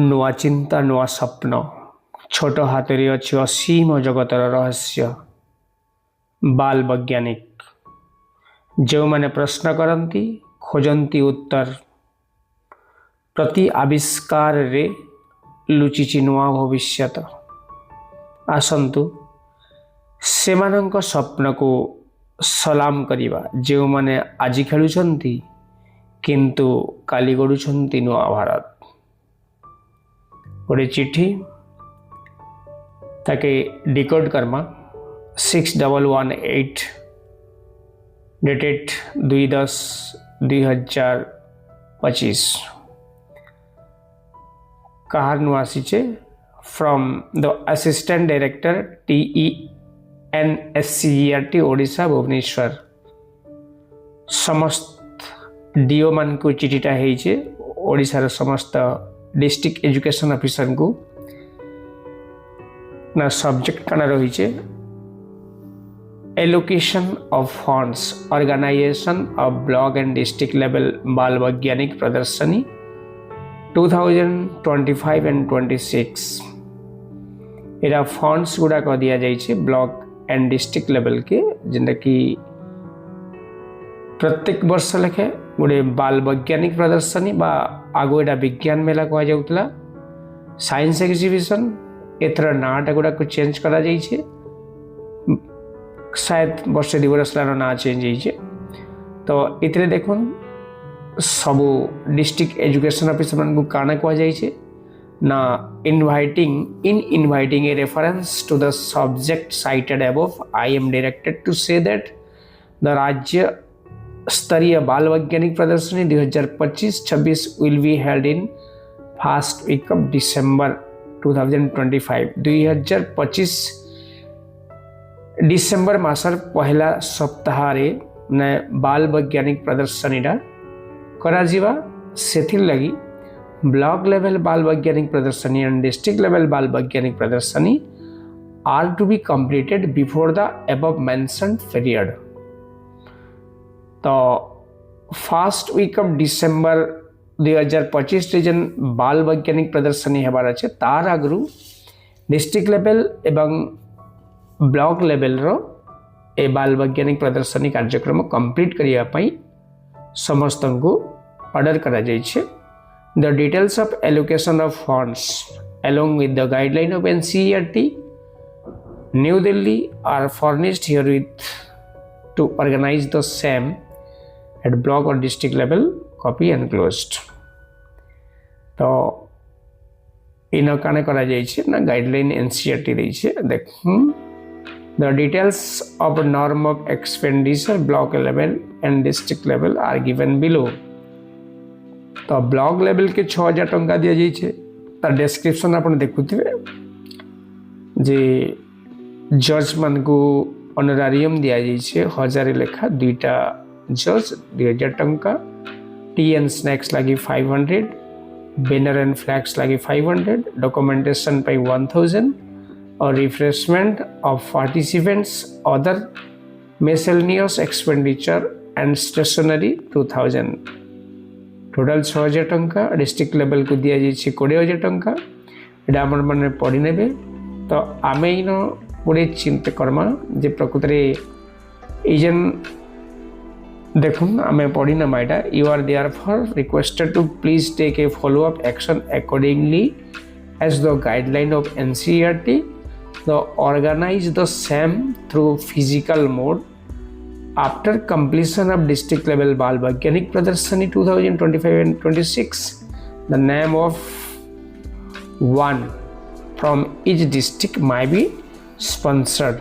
ନୂଆ ଚିନ୍ତା ନୂଆ ସ୍ୱପ୍ନ ଛୋଟ ହାତରେ ଅଛି ଅସୀମ ଜଗତର ରହସ୍ୟ। ବାଲ ବୈଜ୍ଞାନିକ ଯେଉଁମାନେ ପ୍ରଶ୍ନ କରନ୍ତି ଖୋଜନ୍ତି ଉତ୍ତର। ପ୍ରତି ଆବିଷ୍କାରରେ ଲୁଚିଛି ନୂଆ ଭବିଷ୍ୟତ। ଆସନ୍ତୁ ସେମାନଙ୍କ ସ୍ୱପ୍ନକୁ ସଲାମ କରିବା ଯେଉଁମାନେ ଆଜି ଖେଳୁଛନ୍ତି କିନ୍ତୁ କାଲି ଗଢ଼ୁଛନ୍ତି ନୂଆ ଭାରତ। गोटे चिट्ठी ताके डिकोड करमा 6118 डेटेड 2/10/2025 कहार नु आसीचे from the assistant director TENSCERT Odisha Bhubaneswar. समस्त डीओ मान को चिठीटा हेइचे ओडिशार समस्त डिस्ट्रिक्ट एजुकेशन ऑफिसर को ना सब्जेक्ट कना रही है allocation of funds organisation of block and district level बाल वैज्ञानिक प्रदर्शनी 2025 एंड 26। एरा फंड्स गुड़ा कह दिया जाइए ब्लॉक एंड डिस्ट्रिक्ट लेवल के जिनका कि प्रत्येक वर्ष लेखे गोटे बाल वैज्ञानिक प्रदर्शनी बा आगो एटा विज्ञान मेला कह जाउतला साइंस एग्जीबिशन एथर नाटा गुड़ा को चेंज करा जाइए शायद वर्ष 2 वर्ष ना चेंज होइए। तो इतने देखुन सबू डिस्ट्रिक्ट एजुकेशन ऑफिसर मान को काना कह जाइए ना inviting a reference to the subject cited above I am directed to say that the राज्य स्तरीय बाल वैज्ञानिक प्रदर्शनी 2025-26 will be held in first week of December 2025। 2025 December मासर पहला सप्ताह ने बाल वैज्ञानिक प्रदर्शनी करा जीवा सेथिर लगी ब्लॉक लेवल बाल वैज्ञानिक प्रदर्शनी एंड डिस्ट्रिक्ट लेवल बाल वैज्ञानिक प्रदर्शनी are to be completed before the above mentioned period. तो फर्स्ट वीक ऑफ डिसेंबर 2025 जेन बाल वैज्ञानिक प्रदर्शनी हेबार अच्छे तार आगु डिस्ट्रिक्ट लेवल एवं ब्लॉक लेवल रो ए बाल वैज्ञानिक प्रदर्शनी कार्यक्रम कंप्लीट करने समस्त को ऑर्डर करा जाइए। The details of allocation of funds along with the guideline of NCERT New Delhi are furnished herewith to organize the same at block or district level, copy enclosed। तो इन काने करा जाइए ना guideline NCERT देइछे देखुं the details of norm of expenditure block level and district level are given below। तो block level के 6000 टंका दिया जाइए तार डिस्क्रिप्शन आप देखुवे जे जज मान को ऑनरारियम दिया जाइए 1000 लेखा 2टा जज 2000 टंका टी एंड स्नैक्स लगी 500 बैनर एंड फ्लैग्स लगी 500 डॉक्यूमेंटेशन पे 1000 और refreshment of participants other miscellaneous expenditure and stationery 2000। Total 6000 टंका डिस्ट्रिक्ट लेवल को दिया जाइए 20000 टंका एटा आम मैंने पढ़ी ने। तो आम इन गोटे चिंता करमा जे प्रकृत जेन देखुन आम पढ़ी ना माइटा you are there for requested to please take a follow up action accordingly as the guideline of NCERT the organize the same through physical mode after completion of district level बाल वैज्ञानिक प्रदर्शनी 2025 and 26 the name of one from each district might be sponsored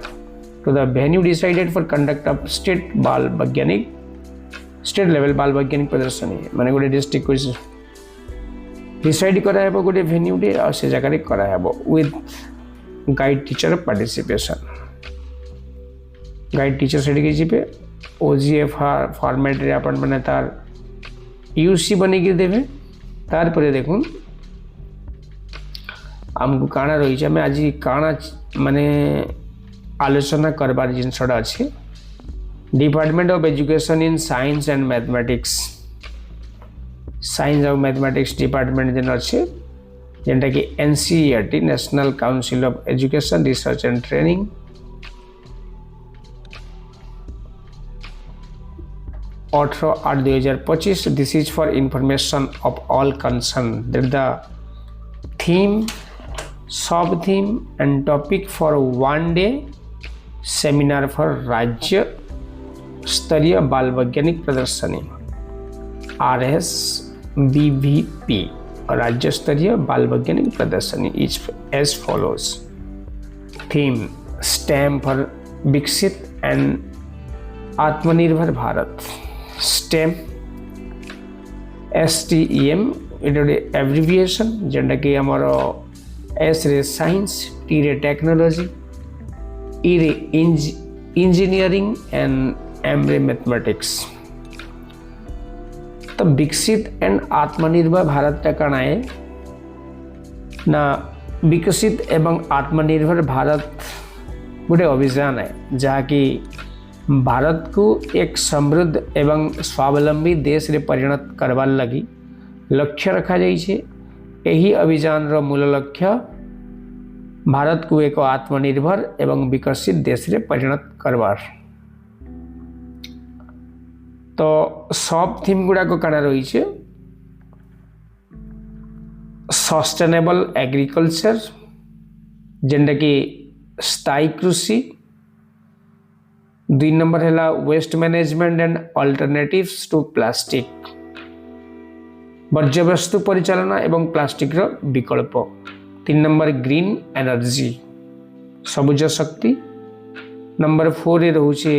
to the venue decided for conduct of state level बाल वैज्ञानिक प्रदर्शनी माने गोटे district को decide कराइबो गोटे वेन्यू डे आ से जगह कराइबो with guide teacher participation. Guide teacher से जी OGF फॉर्मेट रे अपन माने तार यूसी बने देवे तार पर देखुन आमको काना रही है आज काना माने आलोचना करबार जिनसटा अच्छे department of education in science and mathematics science और मैथमेटिक्स डिपार्टमेंट जेन अच्छे जेनटा कि NCERT national council of education research and training, 18/8/2025. This is for information of all concerned. That the theme, sub-theme and topic for one day seminar for राज्य स्तरीय बाल वैज्ञानिक प्रदर्शनी RSBVP राज्य स्तरीय बाल वैज्ञानिक प्रदर्शनी is as follows. Theme stem for विकसित एंड आत्मनिर्भर भारत. स्टेम STEM इट एब्रिविएशन जेनटा कि आमर S रे साइंस, T रे टेक्नोलॉजी, E रे इंजीनियरिंग एंड M रे मैथमेटिक्स. तो विकसित एंड आत्मनिर्भर भारत कण है ना. विकसित एवं आत्मनिर्भर भारत गोटे अभियान है जहाँकि भारत को एक समृद्ध एवं स्वावलंबी देश रे परिणत करवार लगी लक्ष्य रखा जाइए. यही अभियान रो मूल लक्ष्य भारत को एक आत्मनिर्भर एवं विकसित देश रे परिणत करवार. तो सब थीम गुड़ाक कण रही है सस्टेनेबल एग्रीकल्चर जेनटा कि स्थायी कृषि. 2 नंबर है waste management and alternatives to plastic, वर्ज्यवस्तु परिचालना एवं प्लास्टिक रो विकल्प. 3 नंबर ग्रीन एनर्जी सबुज शक्ति. नंबर 4 रे रोचे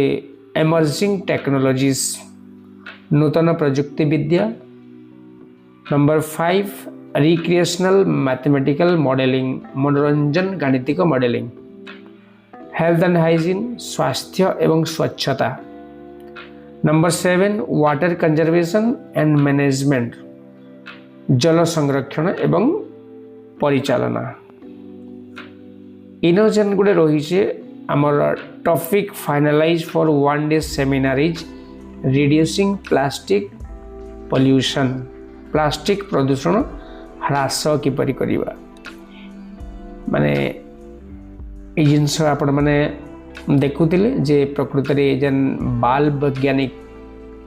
एमर्जिंग टेक्नोलॉजीज नूतन प्रजुक्ति विद्या. नंबर 5 रिक्रिएशनल मैथमेटिकल मॉडलिंग मनोरंजन गणितिक मॉडलिंग. हेल्थ एंड हाइजीन स्वास्थ्य एवं स्वच्छता. Number 7 water conservation and management जल संरक्षण एवं परिचालना. इन जेन गुड़े रही आमर topic finalise for one day seminar is reducing plastic pollution. Plastic प्रदूषण ह्रास किपरि करिबा माने ए जिनस आपण माने देखुतिले जे प्रकृति रे जेन बाल वैज्ञानिक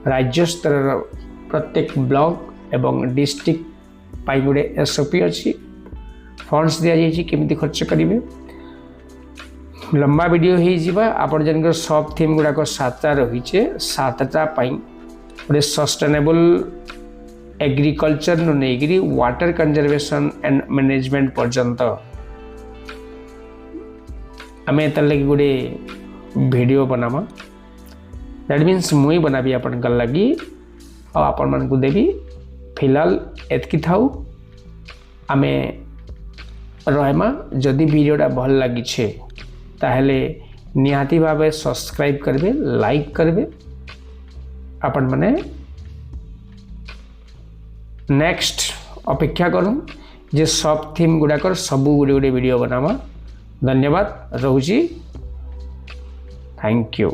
राज्य स्तर प्रत्येक ब्लॉक एवं डिस्ट्रिक्ट पाई गुडे SOP अछि. फंड्स दिया जाइए केमिति खर्च करेंगे. लंबा वीडियो हो जावा. आपण जन सब थीम गुड़ाक 7टा रही है. 7टा गोटे सस्टेनेबल एग्रीकल्चर नु नहीं वाटर कंजर्वेशन एंड मैनेजमेंट पर्यंत आम लगे गोटे वीडियो बनामा. दैट मीन्स मुई बनाबी आपण लगी आपण मान को देवी. फिलहाल एतकी थाऊ आम रहमा. जदि वीडियोटा भल लगी ताहले निहाती भावे सब्सक्राइब करबे, लाइक करबे. आपण माने नेक्स्ट अपेक्षा करूँ जे सब थीम गुड़ाकर सबू गुड़े गुड़े वीडियो बनामा. धन्यवाद रहुची. Thank you.